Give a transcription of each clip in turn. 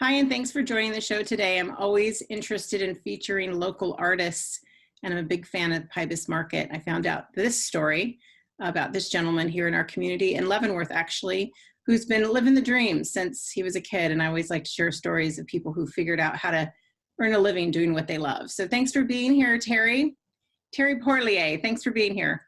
Hi, and thanks for joining the show today. I'm always interested in featuring local artists, and I'm a big fan of Pybus Market. I found out this story about this gentleman here in our community in Leavenworth, actually, who's been living the dream since he was a kid. And I always like to share stories of people who figured out how to earn a living doing what they love. So thanks for being here, Terry. Terry Porlier, thanks for being here.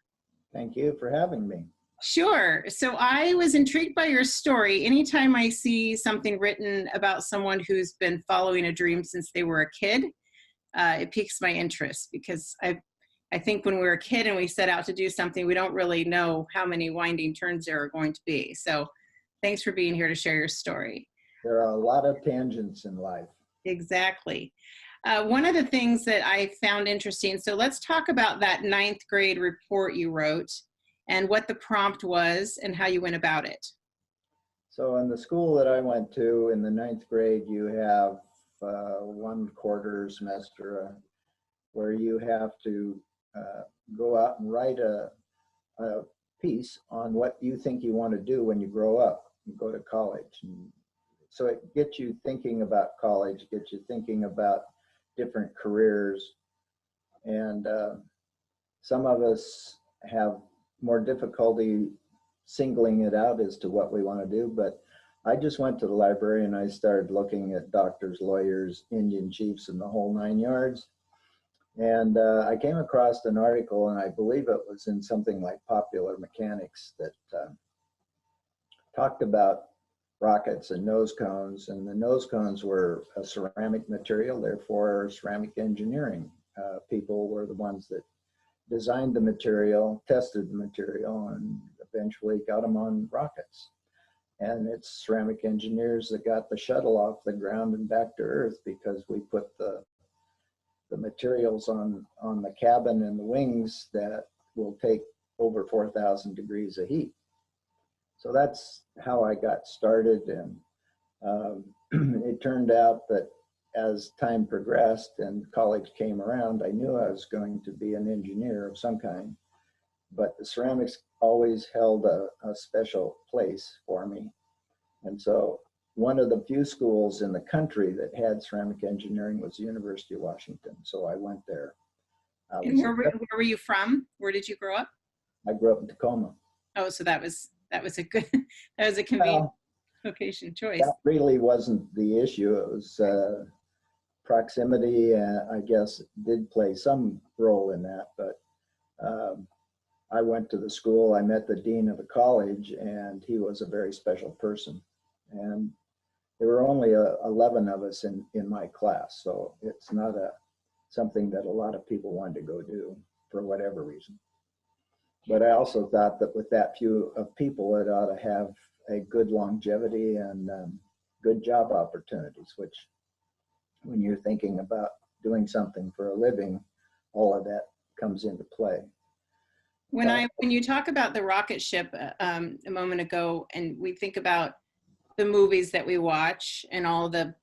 Thank you for having me. Sure. So I was intrigued by your story. Anytime I see something written about someone who's been following a dream since they were a kid, it piques my interest, because I think when we're a kid and we set out to do something, we don't really know how many winding turns there are going to be. So thanks for being here to share your story. There are a lot of tangents in life. Exactly. One of the things that I found interesting, so let's talk about that 9th grade report you wrote and what the prompt was and how you went about it. So in the school that I went to in the 9th grade, you have 1/4 semester where you have to go out and write a piece on what you think you want to do when you grow up and go to college. And so it gets you thinking about college, gets you thinking about different careers. And some of us have more difficulty singling it out as to what we want to do, but I just went to the library and I started looking at doctors, lawyers, Indian chiefs, and the whole 9 yards. And I came across an article, and I believe it was in something like Popular Mechanics, that talked about rockets and nose cones, and the nose cones were a ceramic material, therefore ceramic engineering people were the ones that designed the material, tested the material, and eventually got them on rockets. And it's ceramic engineers that got the shuttle off the ground and back to Earth, because we put the materials on the cabin and the wings that will take over 4,000 degrees of heat. So that's how I got started. And it turned out that as time progressed and college came around, I knew I was going to be an engineer of some kind, but the ceramics always held a special place for me. And so one of the few schools in the country that had ceramic engineering was the University of Washington. So I went there. And where were you from? Where did you grow up? I grew up in Tacoma. Oh, so that was a good, that was a convenient location choice. That really wasn't the issue. It was proximity, I guess, did play some role in that. But I went to the school, I met the dean of the college, and he was a very special person. And there were only 11 of us in my class, so it's not something that a lot of people wanted to go do for whatever reason. But I also thought that with that few of people, it ought to have a good longevity and good job opportunities, which when you're thinking about doing something for a living, all of that comes into play. When you talk about the rocket ship a moment ago, and we think about the movies that we watch and all the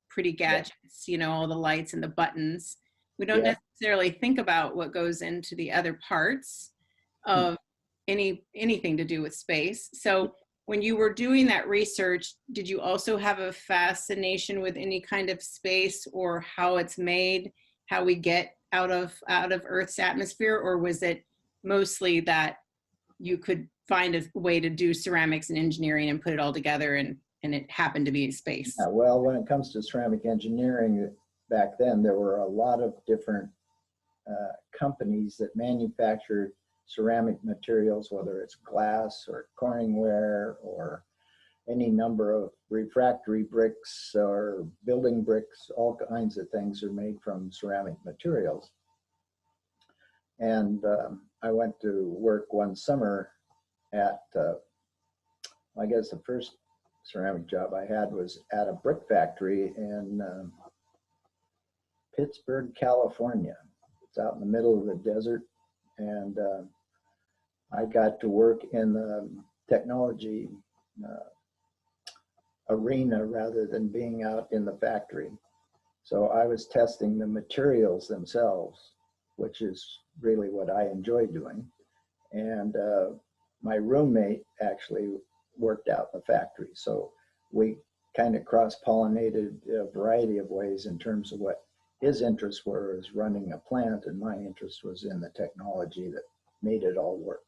pretty gadgets, you know, all the lights and the buttons, we don't necessarily think about what goes into the other parts of anything to do with space. So when you were doing that research, did you also have a fascination with any kind of space or how it's made, how we get out of Earth's atmosphere, or was it mostly that you could find a way to do ceramics and engineering and put it all together and it happened to be in space? Yeah, well, when it comes to ceramic engineering, back then there were a lot of different companies that manufactured ceramic materials, whether it's glass or Corningware or any number of refractory bricks or building bricks. All kinds of things are made from ceramic materials. And I went to work one summer at, I guess the first ceramic job I had was at a brick factory in Pittsburgh, California. It's out in the middle of the desert. And I got to work in the technology arena rather than being out in the factory. So I was testing the materials themselves, which is really what I enjoy doing. And my roommate actually worked out in the factory. So we kind of cross-pollinated a variety of ways in terms of what his interests were as running a plant, and my interest was in the technology that made it all work.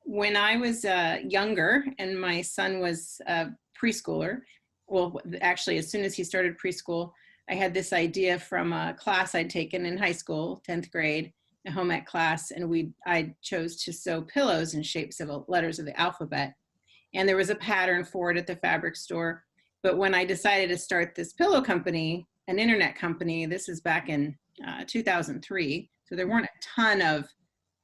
When I was younger and my son was a preschooler, well, actually, as soon as he started preschool, I had this idea from a class I'd taken in high school, 10th grade, a home ec class, and I chose to sew pillows in shapes of letters of the alphabet. And there was a pattern for it at the fabric store. But when I decided to start this pillow company, an internet company, this is back in 2003, so there weren't a ton of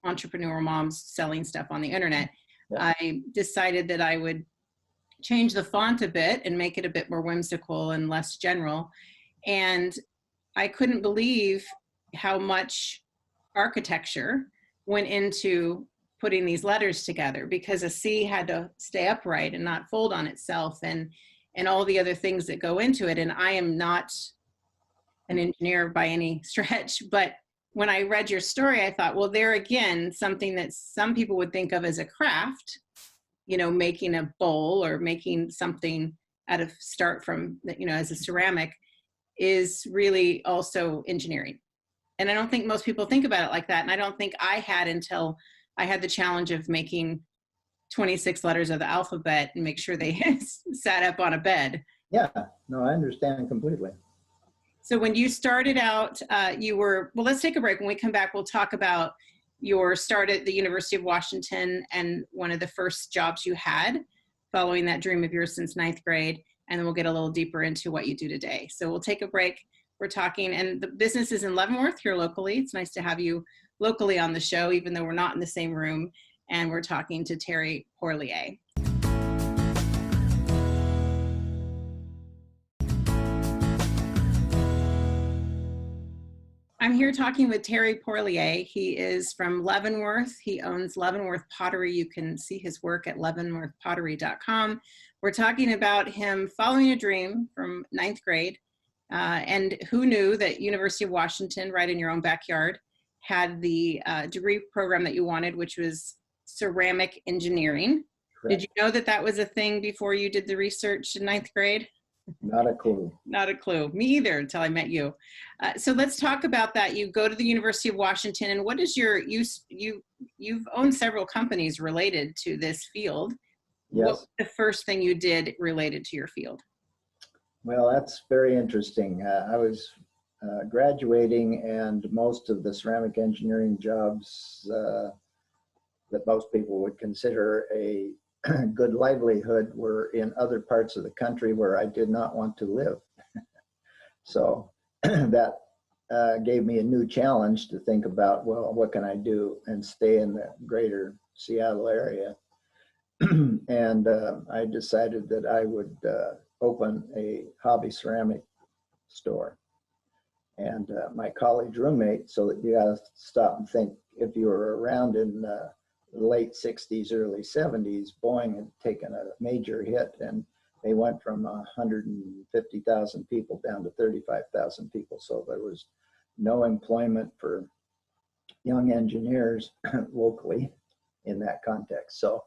entrepreneurial moms selling stuff on the internet. Yeah. I decided that I would change the font a bit and make it a bit more whimsical and less general. And I couldn't believe how much architecture went into putting these letters together, because a C had to stay upright and not fold on itself, and all the other things that go into it. And I am not an engineer by any stretch, but when I read your story, I thought, well, there again, something that some people would think of as a craft, you know, making a bowl or making something out of start from, you know, as a ceramic, is really also engineering. And I don't think most people think about it like that. And I don't think I had until I had the challenge of making 26 letters of the alphabet and make sure they sat up on a bed. Yeah, no, I understand completely. So when you started out, you were, well, let's take a break. When we come back, we'll talk about your start at the University of Washington and one of the first jobs you had following that dream of yours since 9th grade. And then we'll get a little deeper into what you do today. So we'll take a break. We're talking, and the business is in Leavenworth here locally. It's nice to have you locally on the show, even though we're not in the same room. And we're talking to Terry Porlier. I'm here talking with Terry Porlier. He is from Leavenworth. He owns Leavenworth Pottery. You can see his work at leavenworthpottery.com. We're talking about him following a dream from 9th grade. And who knew that University of Washington, right in your own backyard, had the degree program that you wanted, which was ceramic engineering. Correct. Did you know that that was a thing before you did the research in 9th grade? Not a clue. Not a clue. Me either until I met you. So let's talk about that. You go to the University of Washington, and what is your, you've owned several companies related to this field. Yes. What was the first thing you did related to your field? Well, that's very interesting. I was graduating, and most of the ceramic engineering jobs that most people would consider a good livelihood were in other parts of the country where I did not want to live. So that gave me a new challenge to think about, well, what can I do and stay in the greater Seattle area? And I decided that I would open a hobby ceramic store. And my college roommate, so that you gotta stop and think, if you were around in the late 60s, early 70s, Boeing had taken a major hit, and they went from 150,000 people down to 35,000 people. So there was no employment for young engineers locally in that context. So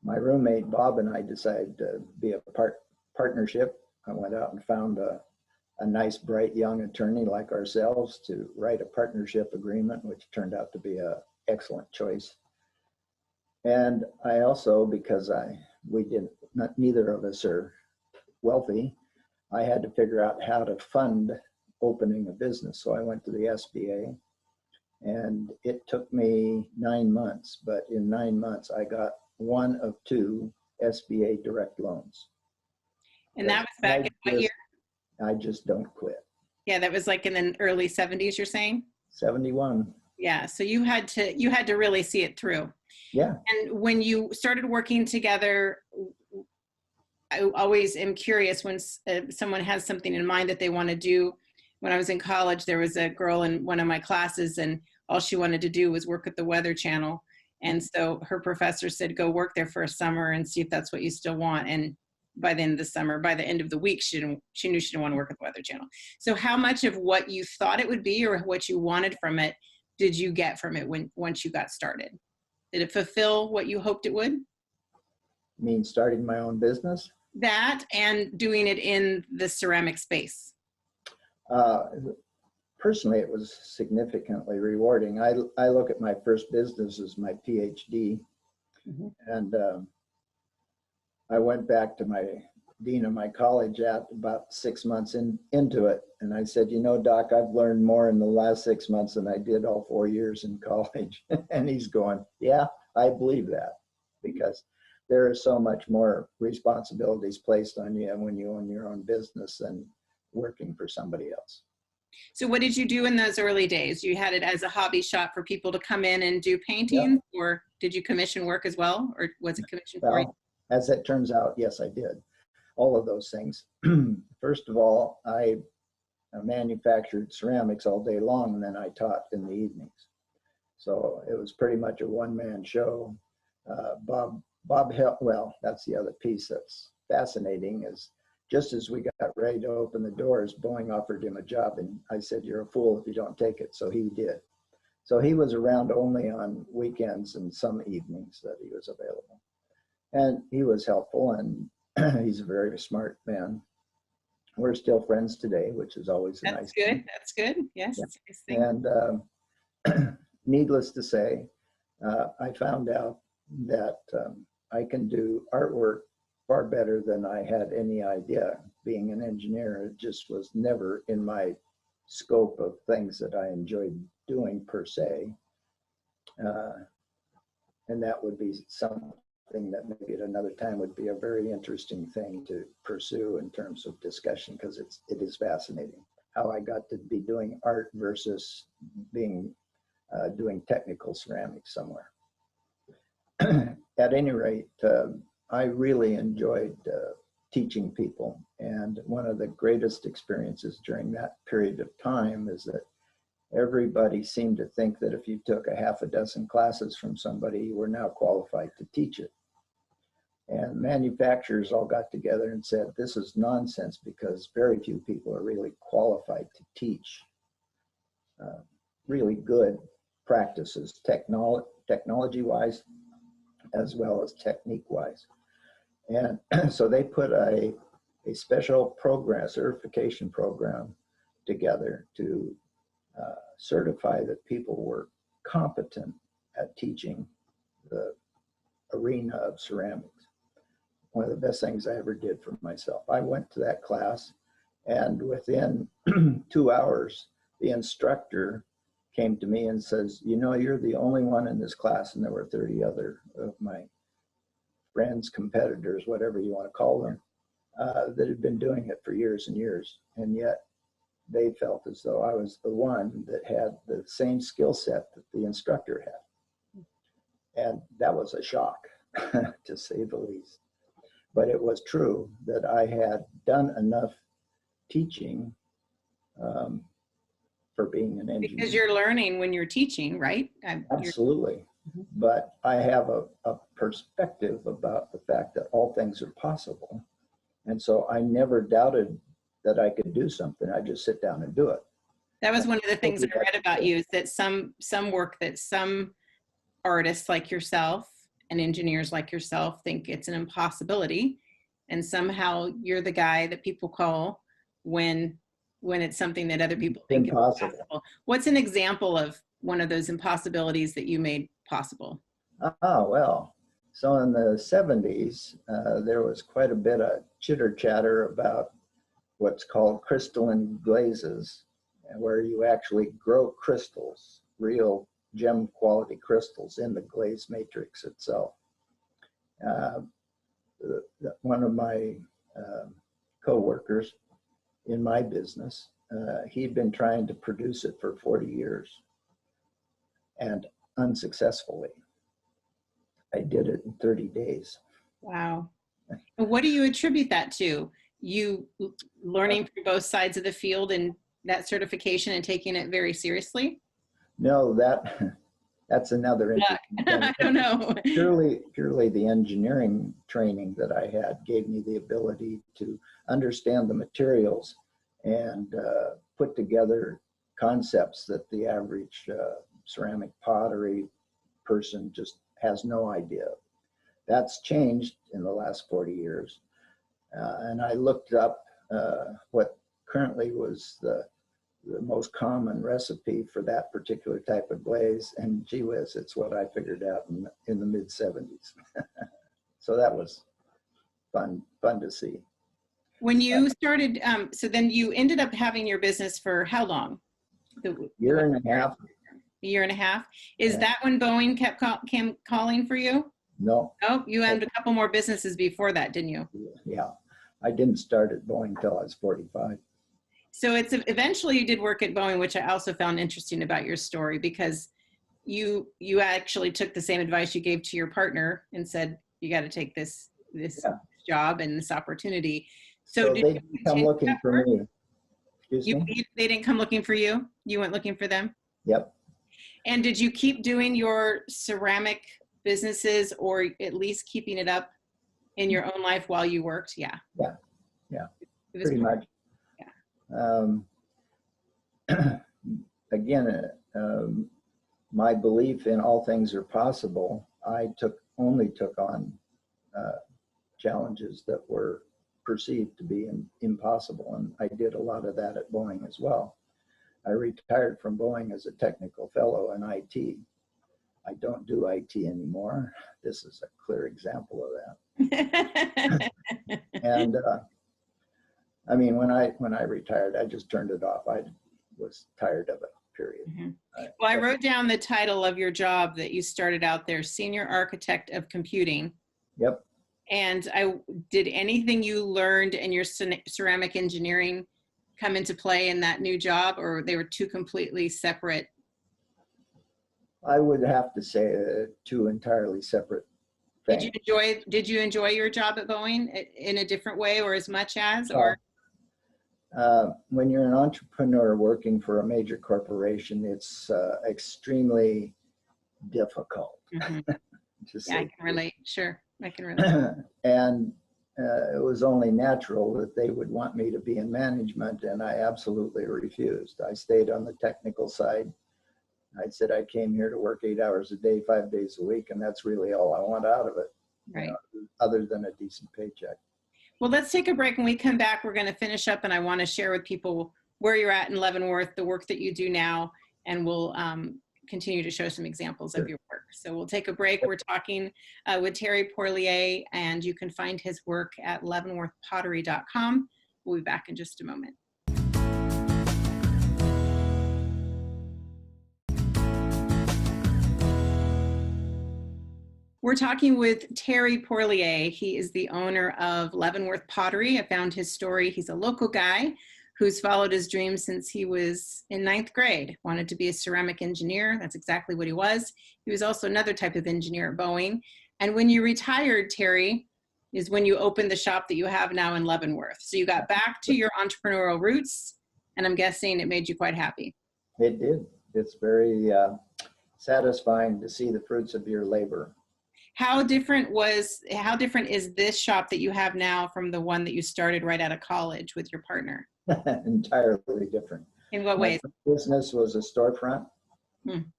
my roommate Bob and I decided to be a partnership. I went out and found a nice, bright young attorney like ourselves to write a partnership agreement, which turned out to be a excellent choice. And I also, because neither of us are wealthy, I had to figure out how to fund opening a business. So I went to the SBA, and it took me 9 months, but in 9 months I got one of 2 SBA direct loans. And that was back in what year? I just don't quit. Yeah, that was like in the early 70s, you're saying? 71. Yeah, so you had to really see it through. Yeah. And when you started working together, I always am curious when someone has something in mind that they want to do. When I was in college, there was a girl in one of my classes, and all she wanted to do was work at the Weather Channel. And so her professor said, go work there for a summer and see if that's what you still want. And by the end of the summer, by the end of the week, she knew she didn't want to work at the Weather Channel. So how much of what you thought it would be or what you wanted from it did you get from it once you got started? Did it fulfill what you hoped it would? mean starting my own business? That and doing it in the ceramic space. Uh, Personally, it was significantly rewarding. I look at my first business as my PhD, Mhm. and I went back to my dean of my college at about 6 months into it, and I said, you know, Doc, I've learned more in the last 6 months than I did all 4 years in college. And he's going, yeah, I believe that, because there is so much more responsibilities placed on you when you own your own business than working for somebody else. So what did you do in those early days? You had it as a hobby shop for people to come in and do painting, or did you commission work as well? Or was it commission for you? Well, as it turns out, yes, I did. All of those things. First of all, I manufactured ceramics all day long, and then I taught in the evenings. So it was pretty much a one-man show. Bob helped. Well, that's the other piece that's fascinating is just as we got ready to open the doors, Boeing offered him a job, and I said, you're a fool if you don't take it. So he did. So he was around only on weekends and some evenings that he was available. And he was helpful, and he's a very smart man. We're still friends today, which is always a nice thing. That's good. Yes. Yeah. And needless to say, I found out that I can do artwork far better than I had any idea. Being an engineer, it just was never in my scope of things that I enjoyed doing per se. And that would be something that maybe at another time would be a very interesting thing to pursue in terms of discussion, because it is fascinating how I got to be doing art versus being doing technical ceramics somewhere. At any rate, I really enjoyed teaching people, and one of the greatest experiences during that period of time is that everybody seemed to think that if you took a half a dozen classes from somebody, you were now qualified to teach it. And manufacturers all got together and said, this is nonsense, because very few people are really qualified to teach really good practices, technology-wise, as well as technique-wise. And so they put a special program, certification program together to certify that people were competent at teaching the arena of ceramics. One of the best things I ever did for myself. I went to that class, and within 2 hours, the instructor came to me and says, you know, you're the only one in this class, and there were 30 other of my friends, competitors, whatever you want to call them, that had been doing it for years and years. And yet they felt as though I was the one that had the same skill set that the instructor had. And that was a shock, to say the least. But it was true that I had done enough teaching for being an engineer. Because you're learning when you're teaching, right? Absolutely. But I have a perspective about the fact that all things are possible. And so I never doubted that I could do something. I just sit down and do it. That was one of the things I read about you, is that some work that some artists like yourself and engineers like yourself think it's an impossibility. And somehow you're the guy that people call when it's something that other people think is impossible. What's an example of one of those impossibilities that you made possible? Well, so in the 70s, there was quite a bit of chitter chatter about what's called crystalline glazes, where you actually grow crystals, real gem quality crystals, in the glaze matrix itself. One of my co-workers in my business, he'd been trying to produce it for 40 years and unsuccessfully. I did it in 30 days. Wow. And what do you attribute that to? You learning from both sides of the field and that certification and taking it very seriously? No, that's another interesting thing. I don't know. Purely the engineering training that I had gave me the ability to understand the materials and put together concepts that the average ceramic pottery person just has no idea. That's changed in the last 40 years. And I looked up what currently was the most common recipe for that particular type of glaze, and gee whiz, it's what I figured out in the mid 70s. So that was fun to see. When you started, so then you ended up having your business for how long? Year and a half. A year and a half. Is Yeah. that when Boeing kept calling for you? No. Oh, you had a couple more businesses before that, didn't you? Yeah. I didn't start at Boeing until I was 45. So it's eventually you did work at Boeing, which I also found interesting about your story, because you actually took the same advice you gave to your partner and said, you got to take this Yeah. job and this opportunity. So they didn't come looking for me. Excuse me? They didn't come looking for you? You went looking for them? Yep. And did you keep doing your ceramic businesses, or at least keeping it up in your own life while you worked? Yeah. Yeah. Yeah. It was Pretty much. Yeah. Again, my belief in all things are possible. I only took on challenges that were perceived to be impossible, and I did a lot of that at Boeing as well. I retired from Boeing as a technical fellow in IT. I don't do IT anymore. This is a clear example of that. And I mean, when I retired, I just turned it off. I was tired of it, period. Mm-hmm. Well, I wrote down the title of your job that you started out there, Senior Architect of Computing. Yep. And did anything you learned in your ceramic engineering come into play in that new job, or they were two completely separate? I would have to say two entirely separate things. Did you enjoy your job at Boeing in a different way, or as much as, or? When you're an entrepreneur working for a major corporation, it's extremely difficult. Mm-hmm. Yeah, I can relate. Sure, I can relate. And it was only natural that they would want me to be in management, and I absolutely refused. I stayed on the technical side. I said I came here to work 8 hours a day, 5 days a week, and that's really all I want out of it, Right. Other than a decent paycheck. Well, let's take a break. When we come back, we're going to finish up, and I want to share with people where you're at in Leavenworth, the work that you do now, and we'll continue to show some examples of your work. So we'll take a break. We're talking with Terry Porlier, and you can find his work at leavenworthpottery.com. We'll be back in just a moment. We're talking with Terry Porlier. He is the owner of Leavenworth Pottery. I found his story. He's a local guy who's followed his dreams since he was in 9th grade. Wanted to be a ceramic engineer. That's exactly what he was. He was also another type of engineer at Boeing. And when you retired, Terry, is when you opened the shop that you have now in Leavenworth. So you got back to your entrepreneurial roots, and I'm guessing it made you quite happy. It did. It's very satisfying to see the fruits of your labor. How different is this shop that you have now from the one that you started right out of college with your partner? Entirely different. In what ways? My business was a storefront.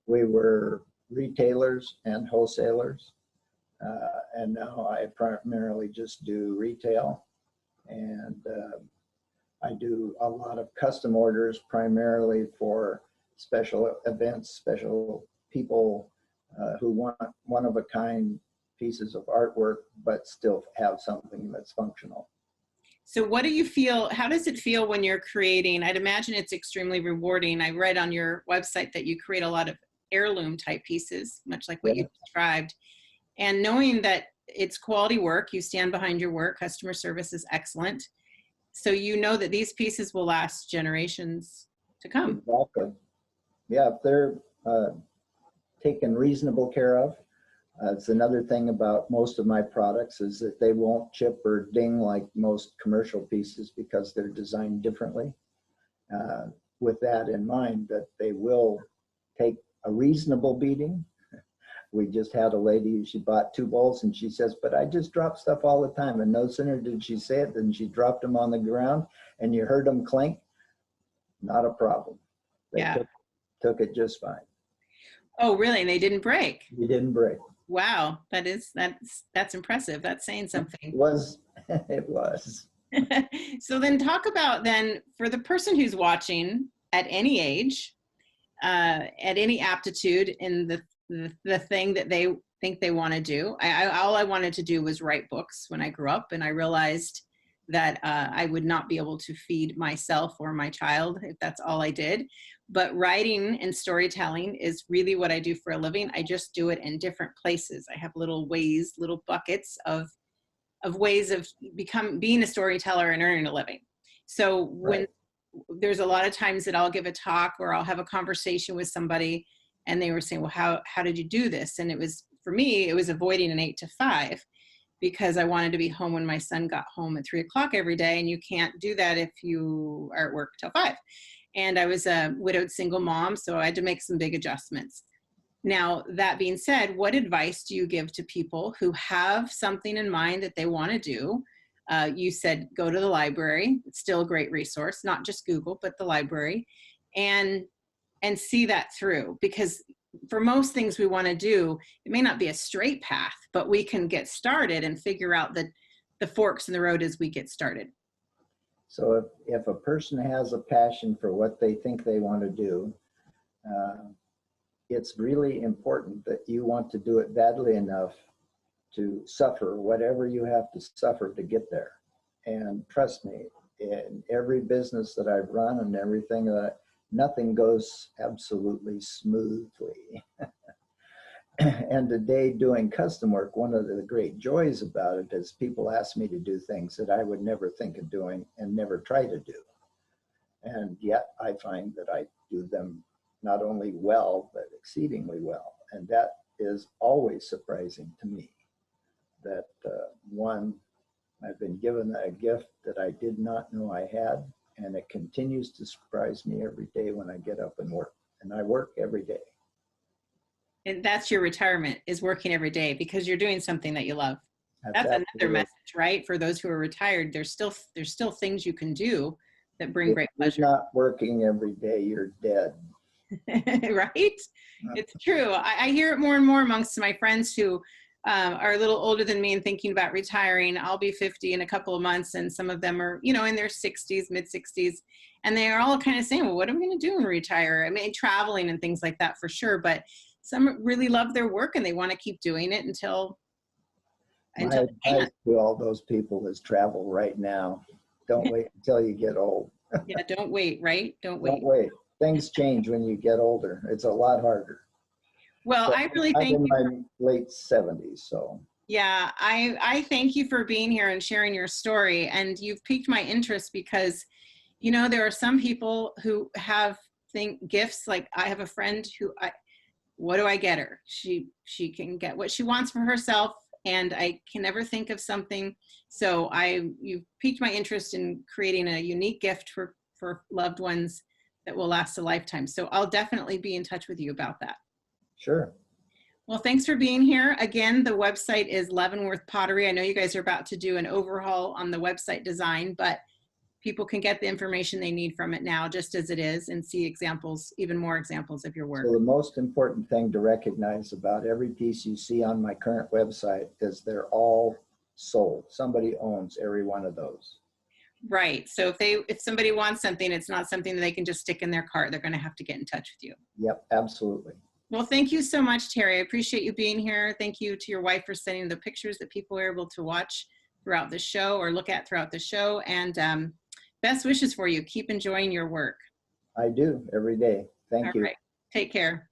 We were retailers and wholesalers. And now I primarily just do retail. And I do a lot of custom orders, primarily for special events, special people who want one-of-a-kind pieces of artwork, but still have something that's functional. So what do you feel, how does it feel when you're creating? I'd imagine it's extremely rewarding. I read on your website that you create a lot of heirloom type pieces, much like what you described. And knowing that it's quality work, you stand behind your work, customer service is excellent. So you know that these pieces will last generations to come. Exactly. Yeah, if they're taken reasonable care of. It's another thing about most of my products is that they won't chip or ding like most commercial pieces because they're designed differently. With that in mind, that they will take a reasonable beating. We just had a lady, she bought 2 bowls and she says, but I just drop stuff all the time. And no sooner did she say it than she dropped them on the ground and you heard them clink. Not a problem. They took it just fine. Oh, really? And they didn't break? They didn't break. Wow, that's impressive. That's saying something. It was, it was. So then talk about then for the person who's watching at any age, at any aptitude in the thing that they think they want to do. All I wanted to do was write books when I grew up, and I realized that I would not be able to feed myself or my child if that's all I did. But writing and storytelling is really what I do for a living. I just do it in different places. I have little ways, little buckets of ways of being a storyteller and earning a living. So when there's a lot of times that I'll give a talk or I'll have a conversation with somebody and they were saying, well, how did you do this? And it was, for me, it was avoiding an 8 to 5 because I wanted to be home when my son got home at 3 o'clock every day. And you can't do that if you are at work till 5. And I was a widowed single mom, so I had to make some big adjustments. Now, that being said, what advice do you give to people who have something in mind that they want to do? You said go to the library. It's still a great resource, not just Google, but the library, and see that through. Because for most things we want to do, it may not be a straight path, but we can get started and figure out the forks in the road as we get started. So if a person has a passion for what they think they want to do, it's really important that you want to do it badly enough to suffer whatever you have to suffer to get there. And trust me, in every business that I've run and everything, nothing goes absolutely smoothly. And today, doing custom work, one of the great joys about it is people ask me to do things that I would never think of doing and never try to do. And yet I find that I do them not only well, but exceedingly well. And that is always surprising to me. That one, I've been given a gift that I did not know I had, and it continues to surprise me every day when I get up and work. And I work every day. And that's your retirement, is working every day because you're doing something that you love. That's another message, right? For those who are retired, there's still things you can do that bring great pleasure. If you're not working every day, you're dead. Right? It's true. I hear it more and more amongst my friends who are a little older than me and thinking about retiring. I'll be 50 in a couple of months, and some of them are, in their 60s, mid 60s, and they are all kind of saying, well, what am I going to do when I retire? I mean, traveling and things like that for sure, but some really love their work and they want to keep doing it until My advice to all those people is travel right now. Don't wait until you get old. Yeah, don't wait, right? Don't wait. Don't wait. Things change when you get older. It's a lot harder. Well, so I really thank you. I'm in my late 70s, so. Yeah, I thank you for being here and sharing your story. And you've piqued my interest because, there are some people who have gifts. Like I have a friend who, what do I get her? She can get what she wants for herself, and I can never think of something. So you've piqued my interest in creating a unique gift for loved ones that will last a lifetime. So I'll definitely be in touch with you about that. Sure. Well, thanks for being here. Again, the website is Leavenworth Pottery. I know you guys are about to do an overhaul on the website design, but people can get the information they need from it now just as it is and see examples, even more examples of your work. So the most important thing to recognize about every piece you see on my current website is they're all sold. Somebody owns every one of those. Right. So if somebody wants something, it's not something that they can just stick in their cart. They're going to have to get in touch with you. Yep, absolutely. Well, thank you so much, Terry. I appreciate you being here. Thank you to your wife for sending the pictures that people are able to watch throughout the show or look at throughout the show. And best wishes for you. Keep enjoying your work. I do every day. Thank you. All right. Take care.